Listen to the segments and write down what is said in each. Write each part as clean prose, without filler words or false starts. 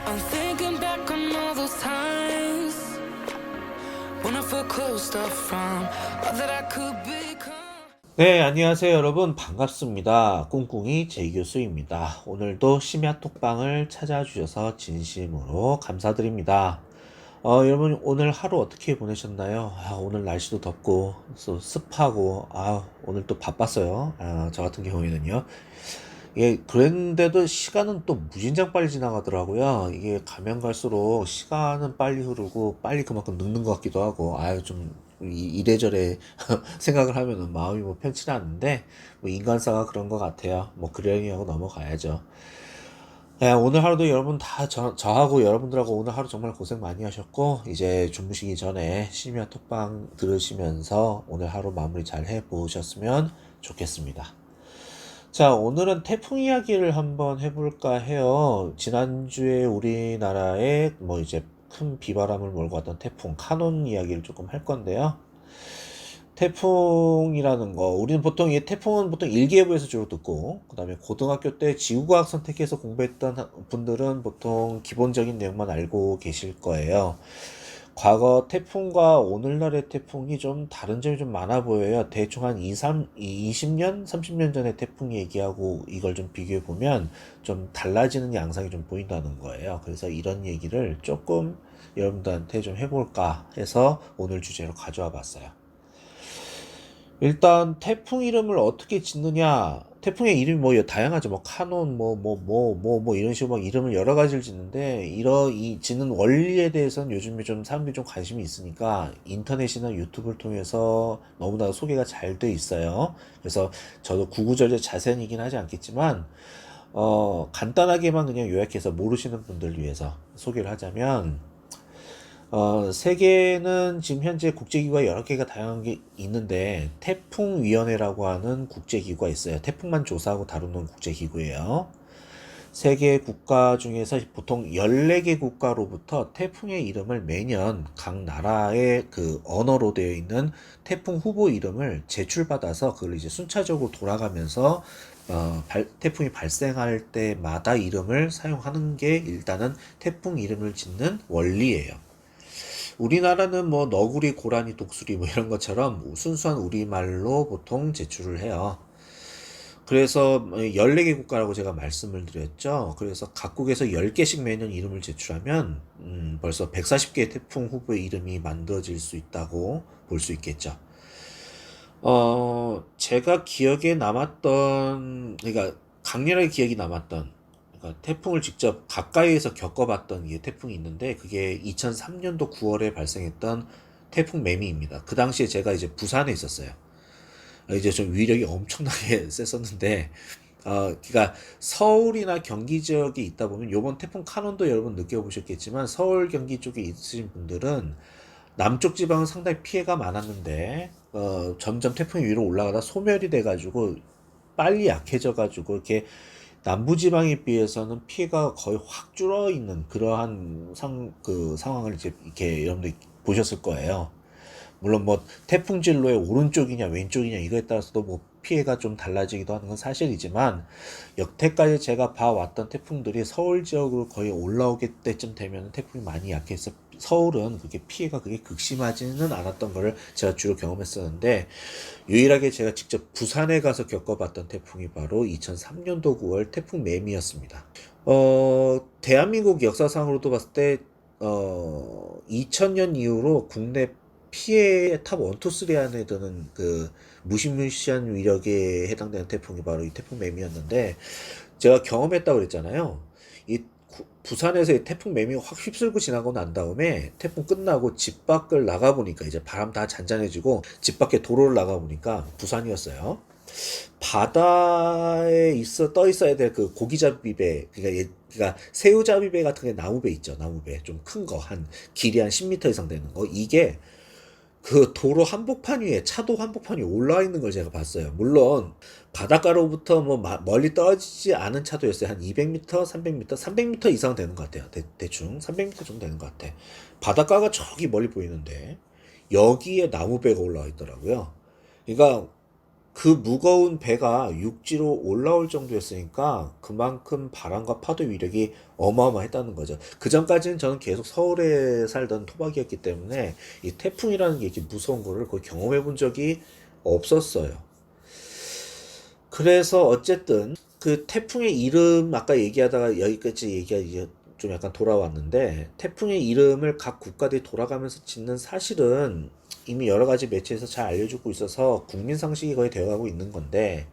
I'm thinking back on all those times when I felt closed off from all that I could become. 네, 안녕하세요 여러분. 반갑습니다. 꿍꿍이 제이교수입니다. 오늘도 심야 톡방을 찾아주셔서 진심으로 감사드립니다. 여러분 오늘 하루 어떻게 보내셨나요? 오늘 날씨도 덥고 또 습하고 오늘 또 바빴어요. 저 같은 경우에는요. 예, 그랬는데도 시간은 또 무진장 빨리 지나가더라고요. 이게 가면 갈수록 시간은 빨리 흐르고 빨리 그만큼 늙는 것 같기도 하고 좀 이래저래 생각을 하면은 마음이 뭐 편치는 않은데 뭐 인간사가 그런 것 같아요. 뭐 그러려니 하고 넘어가야죠. 오늘 하루도 여러분 다 저하고 여러분들하고 오늘 하루 정말 고생 많이 하셨고 이제 주무시기 전에 심야 톡방 들으시면서 오늘 하루 마무리 잘 해보셨으면 좋겠습니다. 자, 오늘은 태풍 이야기를 한번 해볼까 해요. 지난주에 우리나라에 뭐 이제 큰 비바람을 몰고 왔던 태풍 카논 이야기를 조금 할 건데요. 태풍이라는 거, 우리는 보통 이 태풍은 보통 일기예보에서 주로 듣고, 그 다음에 고등학교 때 지구과학 선택해서 공부했던 분들은 보통 기본적인 내용만 알고 계실 거예요. 과거 태풍과 오늘날의 태풍이 좀 다른 점이 좀 많아 보여요. 대충 한 20년, 30년 전에 태풍 얘기하고 이걸 좀 비교해 보면 좀 달라지는 양상이 좀 보인다는 거예요. 그래서 이런 얘기를 조금 여러분들한테 좀 해볼까 해서 오늘 주제로 가져와 봤어요. 일단 태풍 이름을 어떻게 짓느냐. 태풍의 이름이 뭐 다양하죠. 뭐 카논 뭐 이런 식으로 막 이름을 여러 가지를 짓는데 이 짓는 원리에 대해서는 요즘에 좀 사람들이 좀 관심이 있으니까 인터넷이나 유튜브를 통해서 너무나 소개가 잘 돼 있어요. 그래서 저도 구구절절 자세히는 하지 않겠지만 간단하게만 그냥 요약해서 모르시는 분들을 위해서 소개를 하자면 세계는 지금 현재 국제기구가 여러 개가 다양한 게 있는데 태풍위원회라고 하는 국제기구가 있어요. 태풍만 조사하고 다루는 국제기구예요. 세계 국가 중에서 보통 14개 국가로부터 태풍의 이름을 매년 각 나라의 그 언어로 되어 있는 태풍 후보 이름을 제출받아서 그걸 이제 순차적으로 돌아가면서 태풍이 발생할 때마다 이름을 사용하는 게 일단은 태풍 이름을 짓는 원리예요. 우리나라는 뭐 너구리, 고라니, 독수리 뭐 이런 것처럼 순수한 우리말로 보통 제출을 해요. 그래서 14개 국가라고 제가 말씀을 드렸죠. 그래서 각국에서 10개씩 매년 이름을 제출하면 벌써 140개의 태풍 후보의 이름이 만들어질 수 있다고 볼 수 있겠죠. 제가 기억에 남았던, 그러니까 강렬하게 기억이 남았던, 그러니까 태풍을 직접 가까이에서 겪어봤던 이 태풍이 있는데 그게 2003년도 9월에 발생했던 태풍 매미입니다. 그 당시에 제가 이제 부산에 있었어요. 이제 좀 위력이 엄청나게 셌었는데, 그러니까 서울이나 경기 지역에 있다 보면 요번 태풍 카논도 여러분 느껴보셨겠지만 서울 경기 쪽에 있으신 분들은 남쪽 지방은 상당히 피해가 많았는데 점점 태풍이 위로 올라가다 소멸이 돼가지고 빨리 약해져가지고 이렇게 남부지방에 비해서는 피해가 거의 확 줄어 있는 그러한 상황을 이제 이렇게 여러분들 보셨을 거예요. 물론 뭐 태풍 진로의 오른쪽이냐 왼쪽이냐 이거에 따라서도 뭐 피해가 좀 달라지기도 하는 건 사실이지만 여태까지 제가 봐왔던 태풍들이 서울 지역으로 거의 올라오게 때쯤 되면 태풍이 많이 약해서 서울은 그게 피해가 그게 극심하지는 않았던 거를 제가 주로 경험했었는데 유일하게 제가 직접 부산에 가서 겪어봤던 태풍이 바로 2003년도 9월 태풍 매미였습니다. 대한민국 역사상으로도 봤을 때 2000년 이후로 국내 피해 탑 1, 2, 3 안에 드는 그 무시무시한 위력에 해당되는 태풍이 바로 이 태풍 매미였는데 제가 경험했다고 그랬잖아요. 이 부산에서 이 태풍 매미가 확 휩쓸고 지나고 난 다음에 태풍 끝나고 집 밖을 나가보니까 이제 바람 다 잔잔해지고 집 밖에 도로를 나가보니까 부산이었어요. 바다에 떠 있어야 될 그 고기잡이배, 그러니까 새우잡이배 같은 게 나무배 있죠. 나무배. 좀 큰 거, 길이 한 10m 이상 되는 거. 이게 그 도로 한복판 위에 차도 한복판 위에 올라와 있는 걸 제가 봤어요. 물론 바닷가로부터 뭐 멀리 떨어지지 않은 차도였어요. 한 200m, 300m, 300m 이상 되는 것 같아요. 대충 300m 정도 되는 것 같아. 바닷가가 저기 멀리 보이는데 여기에 나무배가 올라와 있더라고요. 그러니까 그 무거운 배가 육지로 올라올 정도였으니까 그만큼 바람과 파도 위력이 어마어마했다는 거죠. 그 전까지는 저는 계속 서울에 살던 토박이었기 때문에 이 태풍이라는 게 이렇게 무서운 거를 거의 경험해 본 적이 없었어요. 그래서 어쨌든 그 태풍의 이름 아까 얘기하다가 여기까지 얘기가 좀 약간 돌아왔는데 태풍의 이름을 각 국가들이 돌아가면서 짓는 사실은 이미 여러 가지 매체에서 잘 알려주고 있어서 국민 상식이 거의 되어가고 있는 건데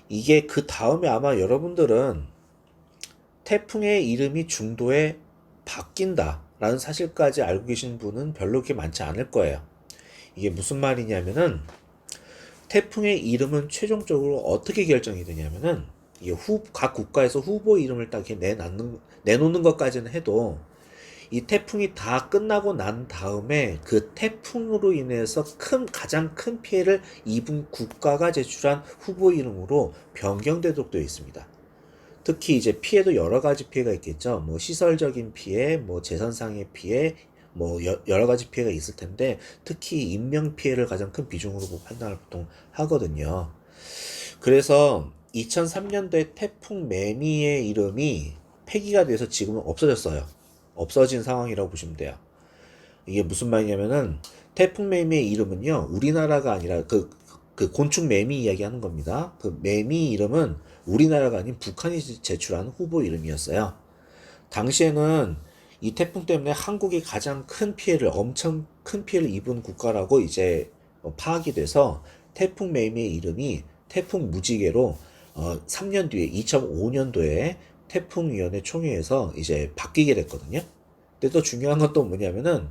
이게 그 다음에 아마 여러분들은 태풍의 이름이 중도에 바뀐다라는 사실까지 알고 계신 분은 별로 그렇게 많지 않을 거예요. 이게 무슨 말이냐면은 태풍의 이름은 최종적으로 어떻게 결정이 되냐면은 이게 각 국가에서 후보 이름을 딱 이렇게 내놓는 것까지는 해도 이 태풍이 다 끝나고 난 다음에 그 태풍으로 인해서 가장 큰 피해를 입은 국가가 제출한 후보 이름으로 변경되도록 되어 있습니다. 특히 이제 피해도 여러 가지 피해가 있겠죠. 뭐 시설적인 피해, 뭐 재산상의 피해, 뭐 여러 가지 피해가 있을 텐데 특히 인명 피해를 가장 큰 비중으로 판단을 보통 하거든요. 그래서 2003년도에 태풍 매미의 이름이 폐기가 돼서 지금은 없어졌어요. 없어진 상황이라고 보시면 돼요. 이게 무슨 말이냐면은 태풍 매미의 이름은요 우리나라가 아니라 그 곤충 매미 이야기하는 겁니다. 그 매미 이름은 우리나라가 아닌 북한이 제출한 후보 이름이었어요. 당시에는 이 태풍 때문에 한국이 가장 엄청 큰 피해를 입은 국가라고 이제 파악이 돼서 태풍 매미의 이름이 태풍 무지개로 3년 뒤에 2005년도에 태풍위원회 총회에서 이제 바뀌게 됐거든요. 근데 또 중요한 건 또 뭐냐면은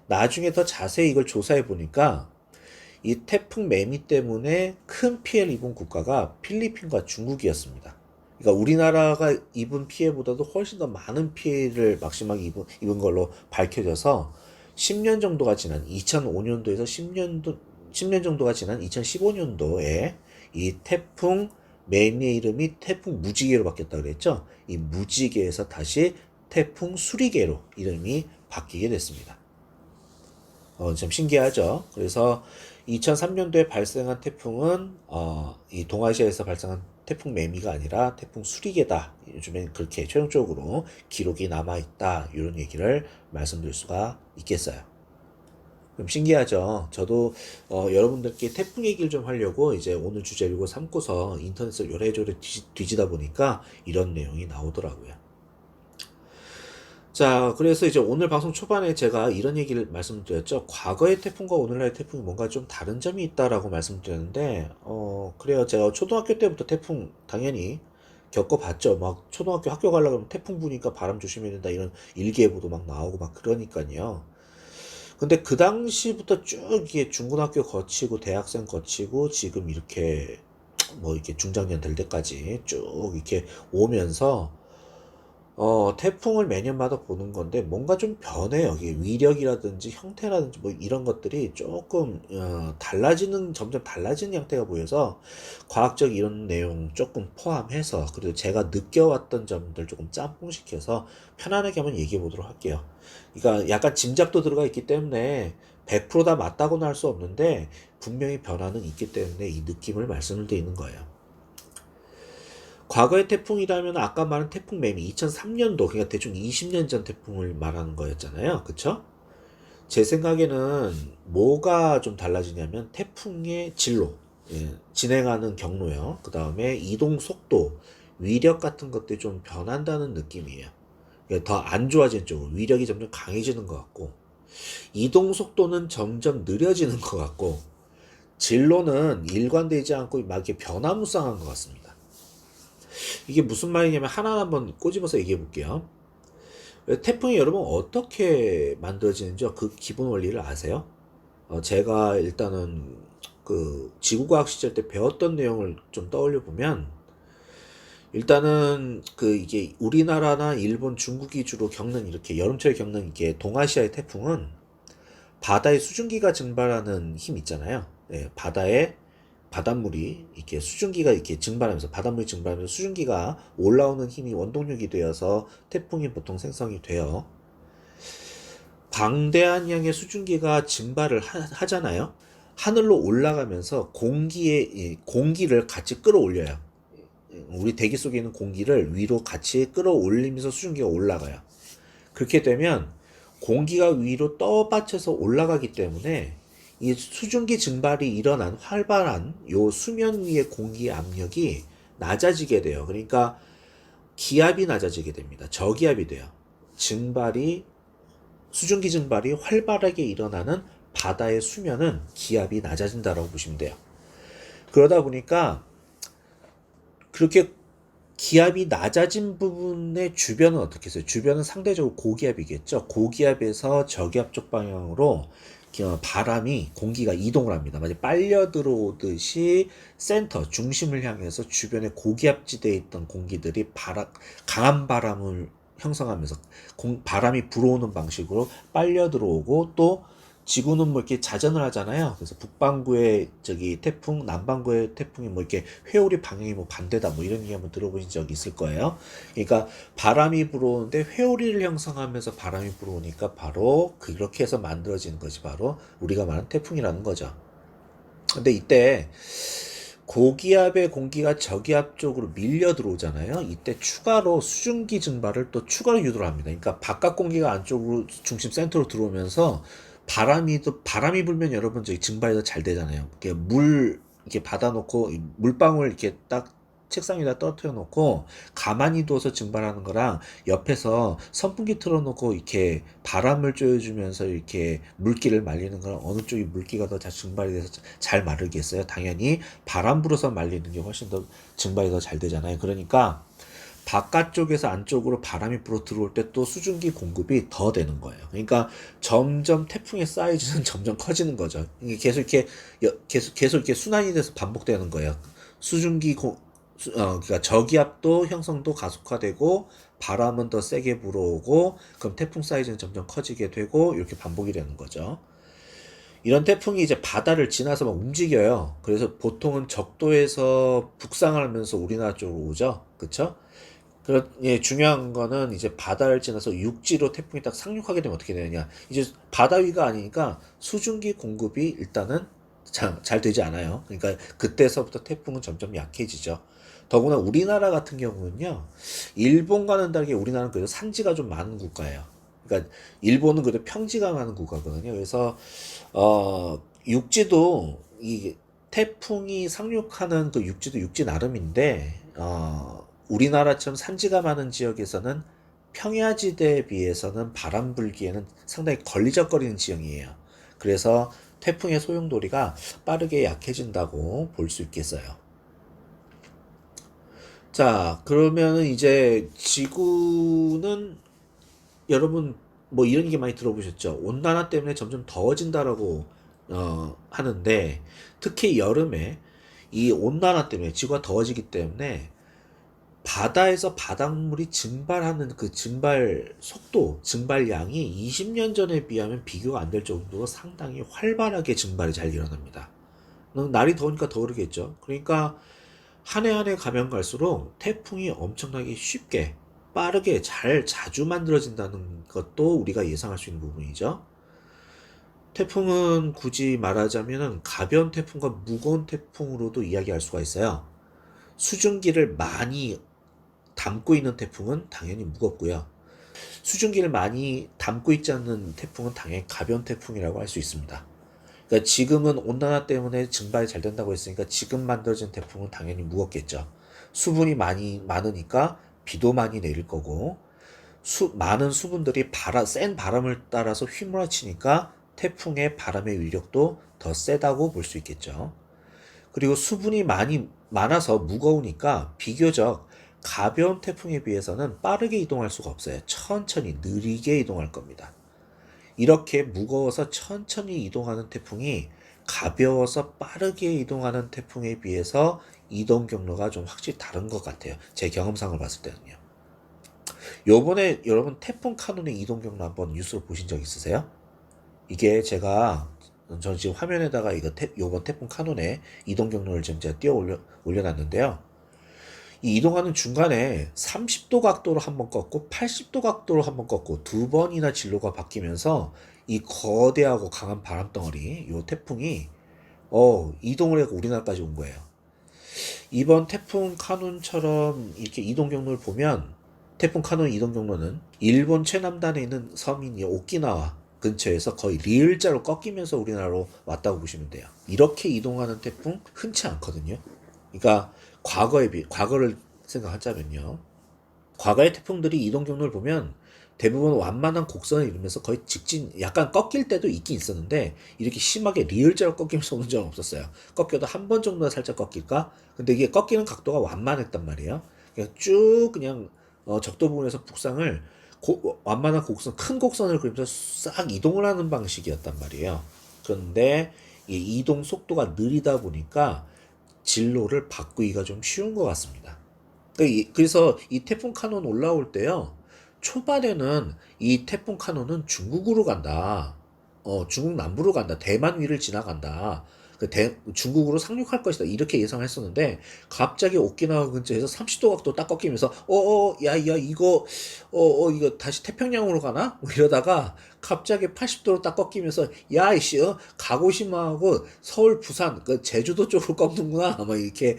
나중에 더 자세히 이걸 조사해 보니까 이 태풍 매미 때문에 큰 피해를 입은 국가가 필리핀과 중국이었습니다. 그러니까 우리나라가 입은 피해보다도 훨씬 더 많은 피해를 막심하게 입은 걸로 밝혀져서 10년 정도가 지난 2005년도에서 10년 정도가 지난 2015년도에 이 태풍 매미의 이름이 태풍 무지개로 바뀌었다 그랬죠. 이 무지개에서 다시 태풍 수리개로 이름이 바뀌게 됐습니다. 좀 신기하죠. 그래서 2003년도에 발생한 태풍은 이 동아시아에서 발생한 태풍 매미가 아니라 태풍 수리개다. 요즘엔 그렇게 최종적으로 기록이 남아있다. 이런 얘기를 말씀드릴 수가 있겠어요. 좀 신기하죠. 저도 여러분들께 태풍 얘기를 좀 하려고 이제 오늘 주제를 이거 삼고서 인터넷을 요래조래 뒤지다 보니까 이런 내용이 나오더라고요. 자, 그래서 이제 오늘 방송 초반에 제가 이런 얘기를 말씀드렸죠. 과거의 태풍과 오늘날의 태풍이 뭔가 좀 다른 점이 있다라고 말씀드렸는데, 그래요. 제가 초등학교 때부터 태풍 당연히 겪어봤죠. 막 초등학교 학교 가려고 하면 태풍 부니까 바람 조심해야 된다 이런 일기예보도 막 나오고 막 그러니까요. 근데 그 당시부터 쭉 이게 중고등학교 거치고 대학생 거치고 지금 이렇게 뭐 이렇게 중장년 될 때까지 쭉 이렇게 오면서 태풍을 매년마다 보는 건데 뭔가 좀 변해요. 이게 위력이라든지 형태라든지 뭐 이런 것들이 조금 점점 달라지는 형태가 보여서 과학적 이런 내용 조금 포함해서 그리고 제가 느껴왔던 점들 조금 짬뽕시켜서 편안하게 한번 얘기해 보도록 할게요. 그러니까 약간 짐작도 들어가 있기 때문에 100%다 맞다고는 할 수 없는데 분명히 변화는 있기 때문에 이 느낌을 말씀을 드리는 거예요. 과거의 태풍이라면 아까 말한 태풍 매미 2003년도 그러니까 대충 20년 전 태풍을 말하는 거였잖아요. 그쵸? 제 생각에는 뭐가 좀 달라지냐면 태풍의 진로, 진행하는 경로요. 그 다음에 이동 속도, 위력 같은 것들이 좀 변한다는 느낌이에요. 그러니까 더 안 좋아지는 쪽으로 위력이 점점 강해지는 것 같고 이동 속도는 점점 느려지는 것 같고 진로는 일관되지 않고 막 이렇게 변화무쌍한 것 같습니다. 이게 무슨 말이냐면 하나 한번 꼬집어서 얘기해 볼게요. 태풍이 여러분 어떻게 만들어지는지 그 기본 원리를 아세요? 제가 일단은 그 지구과학 시절 때 배웠던 내용을 좀 떠올려 보면 일단은 그 이게 우리나라나 일본, 중국 위주로 겪는 이렇게 여름철에 겪는 이게 동아시아의 태풍은 바다의 수증기가 증발하는 힘 있잖아요. 바닷물이 이렇게 수증기가 이렇게 증발하면서 바닷물이 증발하면서 수증기가 올라오는 힘이 원동력이 되어서 태풍이 보통 생성이 돼요. 방대한 양의 수증기가 증발을 하잖아요. 하늘로 올라가면서 공기를 같이 끌어올려요. 우리 대기 속에 있는 공기를 위로 같이 끌어올리면서 수증기가 올라가요. 그렇게 되면 공기가 위로 떠받쳐서 올라가기 때문에 이 수증기 증발이 일어난 활발한 요 수면 위의 공기 압력이 낮아지게 돼요. 그러니까 기압이 낮아지게 됩니다. 저기압이 돼요. 수증기 증발이 활발하게 일어나는 바다의 수면은 기압이 낮아진다고 보시면 돼요. 그러다 보니까 그렇게 기압이 낮아진 부분의 주변은 어떻게 했어요? 주변은 상대적으로 고기압이겠죠. 고기압에서 저기압 쪽 방향으로 공기가 이동을 합니다. 마치 빨려 들어오듯이 중심을 향해서 주변에 고기압지대에 있던 공기들이 강한 바람을 형성하면서 바람이 불어오는 방식으로 빨려 들어오고, 또 지구는 뭐 이렇게 자전을 하잖아요. 그래서 북반구의 태풍, 남반구의 태풍이 뭐 이렇게 회오리 방향이 뭐 반대다, 뭐 이런 얘기 한번 들어보신 적이 있을 거예요. 그러니까 바람이 불어오는데 회오리를 형성하면서 바람이 불어오니까 바로 그렇게 해서 만들어지는 것이 바로 우리가 말하는 태풍이라는 거죠. 근데 이때 고기압의 공기가 저기압 쪽으로 밀려 들어오잖아요. 이때 추가로 수증기 증발을 또 추가로 유도를 합니다. 그러니까 바깥 공기가 안쪽으로 중심 센터로 들어오면서 바람이 불면 여러분 저기 증발이 더 잘 되잖아요. 이렇게 받아놓고 물방울 이렇게 딱 책상 위에다 떨어뜨려 놓고 가만히 둬서 증발하는 거랑 옆에서 선풍기 틀어놓고 이렇게 바람을 쬐어주면서 이렇게 물기를 말리는 거랑 어느 쪽이 물기가 더 잘 증발이 돼서 잘 마르겠어요? 당연히 바람 불어서 말리는 게 훨씬 더 증발이 더 잘 되잖아요. 그러니까 바깥쪽에서 안쪽으로 바람이 불어 들어올 때 또 수증기 공급이 더 되는 거예요. 그러니까 점점 태풍의 사이즈는 점점 커지는 거죠. 이게 계속 이렇게 순환이 돼서 반복되는 거예요. 그러니까 저기압도 형성도 가속화되고 바람은 더 세게 불어오고, 그럼 태풍 사이즈는 점점 커지게 되고, 이렇게 반복이 되는 거죠. 이런 태풍이 이제 바다를 지나서 막 움직여요. 그래서 보통은 적도에서 북상을 하면서 우리나라 쪽으로 오죠. 그쵸? 중요한 거는 이제 바다를 지나서 육지로 태풍이 딱 상륙하게 되면 어떻게 되느냐. 이제 바다 위가 아니니까 수증기 공급이 일단은 잘 되지 않아요. 그러니까 그때서부터 태풍은 점점 약해지죠. 더구나 우리나라 같은 경우는요, 일본과는 다르게 우리나라는 그래도 산지가 좀 많은 국가예요. 그러니까 일본은 그래도 평지가 많은 국가거든요. 그래서 육지도 이 태풍이 상륙하는 그 육지도 육지 나름인데, 우리나라처럼 산지가 많은 지역에서는 평야지대에 비해서는 바람 불기에는 상당히 걸리적거리는 지형이에요. 그래서 태풍의 소용돌이가 빠르게 약해진다고 볼 수 있겠어요. 자, 그러면은 이제 지구는, 여러분 뭐 이런 얘기 많이 들어보셨죠? 온난화 때문에 점점 더워진다라고 하는데, 특히 여름에 이 온난화 때문에 지구가 더워지기 때문에 바다에서 바닷물이 증발하는 그 증발 속도, 증발량이 20년 전에 비하면 비교가 안 될 정도로 상당히 활발하게 증발이 잘 일어납니다. 날이 더우니까 더 그러겠죠. 그러니까 한 해 한 해 가면 갈수록 태풍이 엄청나게 쉽게, 빠르게 자주 만들어진다는 것도 우리가 예상할 수 있는 부분이죠. 태풍은 굳이 말하자면 가벼운 태풍과 무거운 태풍으로도 이야기할 수가 있어요. 수증기를 많이 담고 있는 태풍은 당연히 무겁고요. 수증기를 많이 담고 있지 않는 태풍은 당연히 가벼운 태풍이라고 할 수 있습니다. 그러니까 지금은 온난화 때문에 증발이 잘 된다고 했으니까 지금 만들어진 태풍은 당연히 무겁겠죠. 수분이 많으니까 비도 많이 내릴 거고, 많은 수분들이 센 바람을 따라서 휘몰아치니까 태풍의 바람의 위력도 더 세다고 볼 수 있겠죠. 그리고 수분이 많아서 무거우니까 비교적 가벼운 태풍에 비해서는 빠르게 이동할 수가 없어요. 천천히 느리게 이동할 겁니다. 이렇게 무거워서 천천히 이동하는 태풍이 가벼워서 빠르게 이동하는 태풍에 비해서 이동 경로가 좀 확실히 다른 것 같아요. 제 경험상을 봤을 때는요. 요번에 여러분 태풍 카눈의 이동 경로 한번 뉴스로 보신 적 있으세요? 이게 저 지금 화면에다가 요번 태풍 카눈의 이동 경로를 지금 제가 올려놨는데요. 이 이동하는 중간에 30도 각도로 한번 꺾고 80도 각도로 한번 꺾고 두 번이나 진로가 바뀌면서 이 거대하고 강한 바람덩어리, 요 태풍이 이동을 해서 우리나라까지 온 거예요. 이번 태풍 카눈처럼 이렇게 이동 경로를 보면 태풍 카눈 이동 경로는 일본 최남단에 있는 섬인 오키나와 근처에서 거의 리을자로 꺾이면서 우리나라로 왔다고 보시면 돼요. 이렇게 이동하는 태풍 흔치 않거든요. 그러니까 과거를 생각하자면요. 과거의 태풍들이 이동 경로를 보면 대부분 완만한 곡선을 이루면서 거의 직진, 약간 꺾일 때도 있긴 있었는데 이렇게 심하게 리을자로 꺾이면서 오는 적은 없었어요. 꺾여도 한 번 정도는 살짝 꺾일까? 근데 이게 꺾이는 각도가 완만했단 말이에요. 그냥 쭉 그냥 적도 부분에서 북상을 완만한 곡선, 큰 곡선을 그리면서 싹 이동을 하는 방식이었단 말이에요. 그런데 이 이동 속도가 느리다 보니까 진로를 바꾸기가 좀 쉬운 것 같습니다. 그래서 이 태풍 카눈 올라올 때요. 초반에는 이 태풍 카눈은 중국으로 간다. 중국 남부로 간다. 대만 위를 지나간다. 중국으로 상륙할 것이다. 이렇게 예상했었는데 갑자기 오키나와 근처에서 30도 각도 딱 꺾이면서 이거 다시 태평양으로 가나? 뭐 이러다가 갑자기 80도로 딱 꺾이면서 야 이씨 가고시마하고 서울 부산 그 제주도 쪽으로 꺾는구나. 아마 이렇게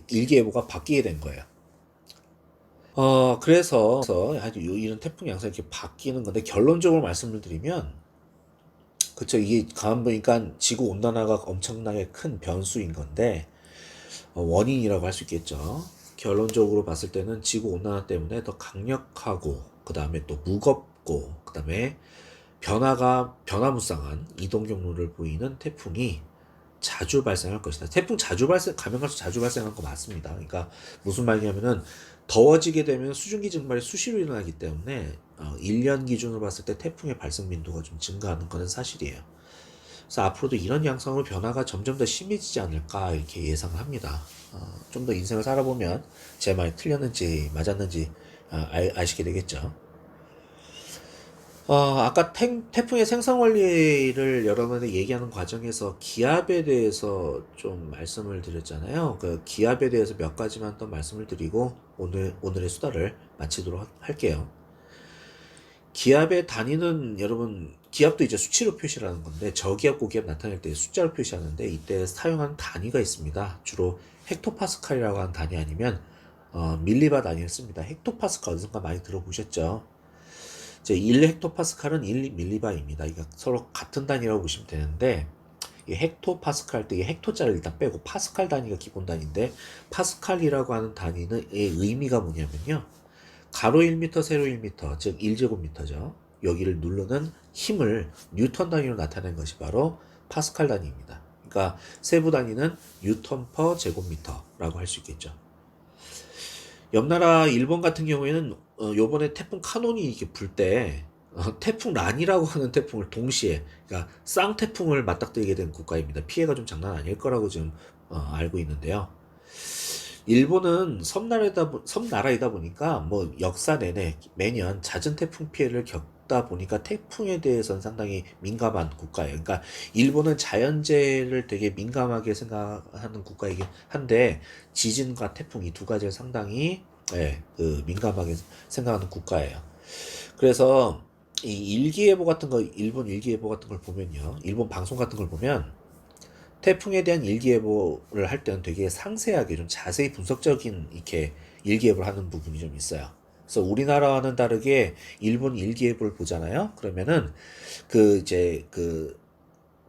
일기예보가 바뀌게 된 거예요. 그래서 아주 이런 태풍 양상이 이렇게 바뀌는 건데 결론적으로 말씀을 드리면 그쵸 이게 가만 보니까 지구 온난화가 엄청나게 큰 변수인 건데 원인이라고 할 수 있겠죠. 결론적으로 봤을 때는 지구 온난화 때문에 더 강력하고 그 다음에 또 무겁고 그 다음에 변화무쌍한 이동 경로를 보이는 태풍이 자주 발생할 것이다. 태풍 가면 갈수록 자주 발생하는 거 맞습니다. 그러니까 무슨 말이냐면은 더워지게 되면 수증기 증발이 수시로 일어나기 때문에 1년 기준으로 봤을 때 태풍의 발생 빈도가 좀 증가하는 것은 사실이에요. 그래서 앞으로도 이런 양상으로 변화가 점점 더 심해지지 않을까 이렇게 예상을 합니다. 좀 더 인생을 살아보면 제 말이 틀렸는지 맞았는지 아시게 되겠죠. 아까 태풍의 생성 원리를 여러분이 얘기하는 과정에서 기압에 대해서 좀 말씀을 드렸잖아요. 그 기압에 대해서 몇 가지만 더 말씀을 드리고 오늘의 수다를 마치도록 할게요. 기압의 단위는 여러분 기압도 이제 수치로 표시를 하는 건데 저기압 고기압 나타낼 때 숫자로 표시하는데 이때 사용하는 단위가 있습니다. 주로 헥토파스칼이라고 하는 단위 아니면 밀리바 단위를 씁니다. 헥토파스칼 어디선가 많이 들어보셨죠? 이제 1헥토파스칼은 1밀리바입니다. 이거 서로 같은 단위라고 보시면 되는데 이 헥토파스칼 때 이 헥토자를 일단 빼고 파스칼 단위가 기본 단위인데 파스칼이라고 하는 단위는 의 의미가 뭐냐면요. 가로 1m, 세로 1m, 즉 1제곱미터죠. 여기를 누르는 힘을 뉴턴 단위로 나타낸 것이 바로 파스칼 단위입니다. 그러니까 세부 단위는 뉴턴 퍼 제곱미터라고 할 수 있겠죠. 옆나라 일본 같은 경우에는 요번에 태풍 카논이 이렇게 불 때 태풍 란이라고 하는 태풍을 동시에 그러니까 쌍태풍을 맞닥뜨리게 된 국가입니다. 피해가 좀 장난 아닐 거라고 지금 알고 있는데요. 일본은 섬나라이다 보니까 뭐 역사 내내 매년 잦은 태풍 피해를 겪다 보니까 태풍에 대해서는 상당히 민감한 국가예요. 그러니까 일본은 자연재해를 되게 민감하게 생각하는 국가이긴 한데 지진과 태풍 이 두 가지를 상당히 민감하게 생각하는 국가예요. 그래서 이 일기예보 같은 거 일본 일기예보 같은 걸 보면요. 일본 방송 같은 걸 보면 태풍에 대한 일기예보를 할 때는 되게 상세하게 좀 자세히 분석적인 이렇게 일기예보를 하는 부분이 좀 있어요. 그래서 우리나라와는 다르게 일본 일기예보를 보잖아요. 그러면은 그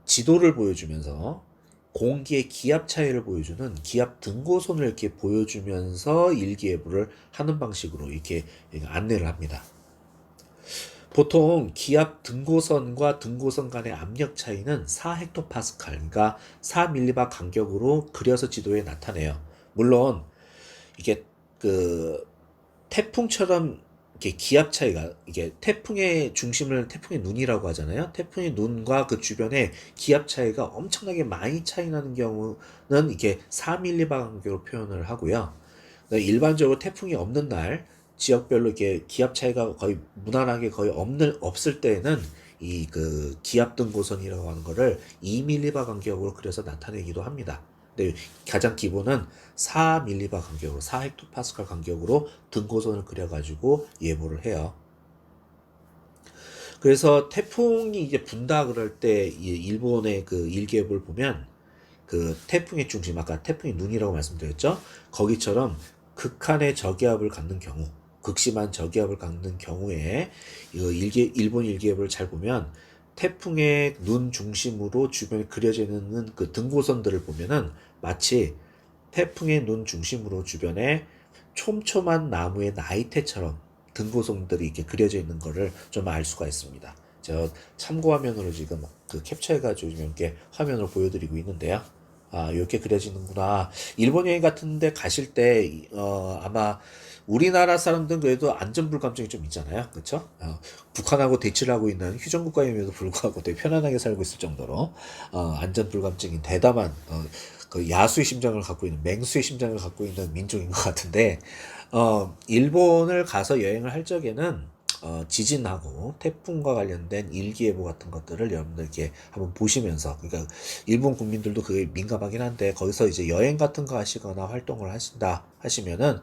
지도를 보여주면서 공기의 기압 차이를 보여주는 기압 등고선을 이렇게 보여주면서 일기예보를 하는 방식으로 이렇게 안내를 합니다. 보통 기압 등고선과 등고선 간의 압력 차이는 4헥토파스칼, 그러니까 4밀리바 간격으로 그려서 지도에 나타내요. 물론 이게 그 태풍처럼 이렇게 기압 차이가 이게 태풍의 중심을 태풍의 눈이라고 하잖아요. 태풍의 눈과 그 주변에 기압 차이가 엄청나게 많이 차이 나는 경우는 이게 4밀리바 간격으로 표현을 하고요. 일반적으로 태풍이 없는 날 지역별로 이렇게 기압 차이가 거의 무난하게 거의 없을 때에는 이 그 기압 등고선이라고 하는 거를 2밀리바 간격으로 그려서 나타내기도 합니다. 근데 가장 기본은 4밀리바 간격으로 4헥토파스칼 간격으로 등고선을 그려가지고 예보를 해요. 그래서 태풍이 이제 분다 그럴 때 일본의 그 일기예보를 보면 그 태풍의 중심, 아까 태풍의 눈이라고 말씀드렸죠. 거기처럼 극한의 저기압을 갖는 경우, 극심한 저기압을 갖는 경우에 일본 일기예보를 잘 보면 태풍의 눈 중심으로 주변에 그려져 있는 그 등고선들을 보면은 마치 태풍의 눈 중심으로 주변에 촘촘한 나무의 나이테처럼 등고선들이 이렇게 그려져 있는 거를 좀 알 수가 있습니다. 제가 참고 화면으로 지금 그 캡처해가지고 이렇게 화면으로 보여드리고 있는데요. 아, 이렇게 그려지는구나. 일본 여행 같은데 가실 때, 아마 우리나라 사람들은 그래도 안전불감증이 좀 있잖아요. 그쵸? 북한하고 대치를 하고 있는 휴전국가임에도 불구하고 되게 편안하게 살고 있을 정도로, 안전불감증이 대담한, 그 야수의 심장을 갖고 있는, 맹수의 심장을 갖고 있는 민족인 것 같은데, 일본을 가서 여행을 할 적에는 지진하고 태풍과 관련된 일기예보 같은 것들을 여러분들께 한번 보시면서, 그러니까 일본 국민들도 그게 민감하긴 한데 거기서 이제 여행 같은 거 하시거나 활동을 하신다 하시면은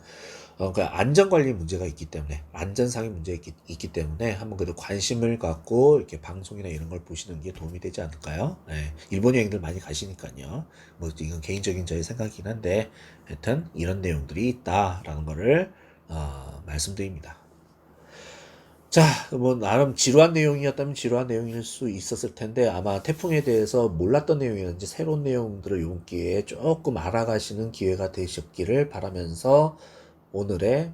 그러니까 안전관리 문제가 있기 때문에, 안전상의 문제가 있기 때문에 한번 그래도 관심을 갖고 이렇게 방송이나 이런 걸 보시는 게 도움이 되지 않을까요? 네, 일본 여행들 많이 가시니까요. 뭐 이건 개인적인 저의 생각이긴 한데 하여튼 이런 내용들이 있다라는 거를 말씀드립니다. 자, 뭐 나름 지루한 내용이었다면 지루한 내용일 수 있었을 텐데 아마 태풍에 대해서 몰랐던 내용이었는지 새로운 내용들을 이번 기회에 조금 알아가시는 기회가 되셨기를 바라면서 오늘의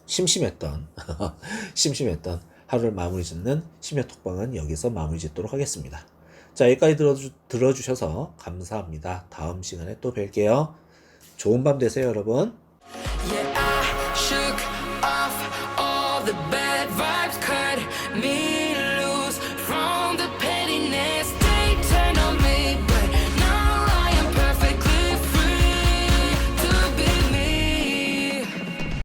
심심했던 심심했던 하루를 마무리 짓는 심야톡방은 여기서 마무리 짓도록 하겠습니다. 자, 여기까지 들어주셔서 감사합니다. 다음 시간에 또 뵐게요. 좋은 밤 되세요, 여러분. Yeah,